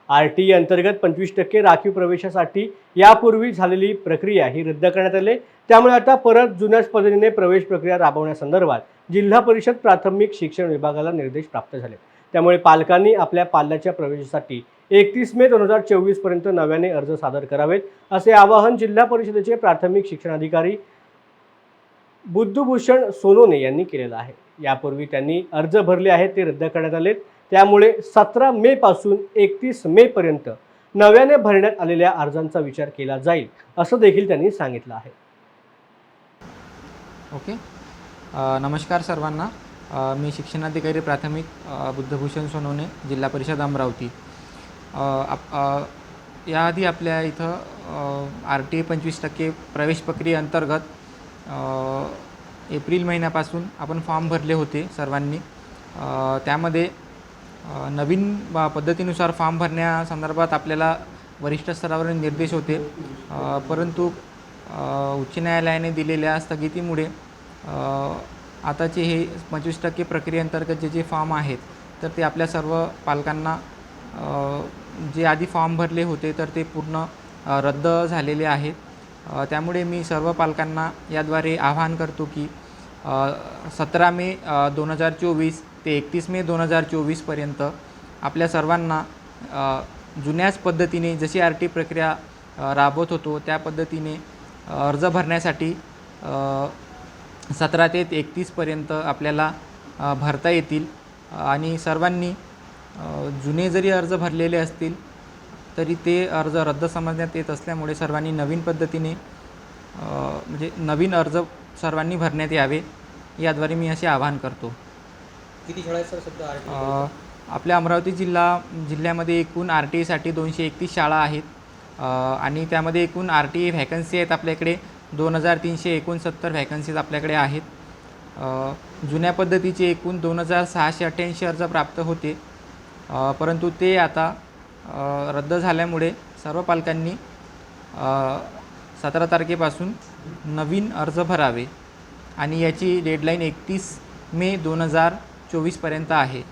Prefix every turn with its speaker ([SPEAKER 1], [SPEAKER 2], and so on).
[SPEAKER 1] RTE अंतर्गत 25% राखीव प्रवेशासाठी यापूर्वी झालेली प्रक्रिया ही रद्द करण्यात आली। त्यामुळे आता परत जुन्याच पद्धतीने प्रवेश प्रक्रिया राबवण्यासंदर्भात जिल्हा परिषद प्राथमिक शिक्षण विभागाला निर्देश प्राप्त झाले। त्यामुळे पालकांनी आपल्या पाल्याच्या प्रवेशासाठी 31 मे 2024 पर्यंत नव्याने अर्ज सादर करावेत, असे आवाहन जिल्हा परिषदेचे प्राथमिक शिक्षणाधिकारी बुद्धभूषण सोनोने यांनी केलेलं आहे। यापूर्वी त्यांनी अर्ज भरले आहेत ते रद्द करण्यात आले। त्यामुळे 17 मे पासून 31 मे पर्यंत नव्याने भरण्यात आलेल्या अर्जांचा विचार केला जाईल, असं देखील त्यांनी सांगितलं आहे।
[SPEAKER 2] ओके, नमस्कार सर्वांना। मी शिक्षणाधिकारी प्राथमिक बुद्धभूषण सोनोने, जिल्हा परिषद अमरावती। याआधी आपल्या इथं RTE 25% प्रवेश प्रक्रियेअंतर्गत एप्रिल महिन्यापासून आपण फॉर्म भरले होते सर्वांनी। त्यामध्ये नवीन पद्धतीनुसार फॉर्म भरण्यासंदर्भात आपल्याला वरिष्ठ स्तरावरील निर्देश होते, परंतु उच्च न्यायालयाने दिलेल्या स्थगितीमुळे आताचे हे 25% प्रक्रियेअंतर्गत जे फॉर्म आहेत तर ते आपल्या सर्व पालकांना जे आधी फॉर्म भरले होते तर ते पूर्ण रद्द झालेले आहेत। त्यामुळे मी सर्व पालकांना याद्वारे आवाहन करतो की 17 मे 2024 ते 31 मे 2024 पर्यंत आपल्या सर्वांना जुन्याच पद्धतीने जशी RTE प्रक्रिया राबवत होतो त्या पद्धतीने अर्ज भरण्यासाठी 17 ते 31 पर्यंत आपल्याला भरता येतील। आणि सर्वांनी जुने जरी अर्ज भरलेले असतील तरी ते अर्ज रद्द समजण्यात येत असल्यामुळे सर्वांनी नवीन पद्धतीने म्हणजे नवीन अर्ज सर्वांनी भरण्यात यावे, याद्वारे मी असे आवाहन करतो।
[SPEAKER 3] किती शाळा आहेत सर सध्या?
[SPEAKER 2] आपल्या अमरावती जिल्ह्यामध्ये एकूण RTE साठी 231 शाळा आहेत आणि त्यामध्ये एकूण RTE व्हॅकन्सी आहेत आपल्याकडे 2369 व्हॅकन्सीज आपल्याकडे आहेत। जुन्या पद्धतीचे एकूण 2688 अर्ज प्राप्त होते, परंतु ते आता रद्द झाल्यामुळे सर्व पालकांनी 17 तारखेपासून नवीन अर्ज भरावे आणि याची डेडलाईन 31 मे 2024 पर्यंत आहे।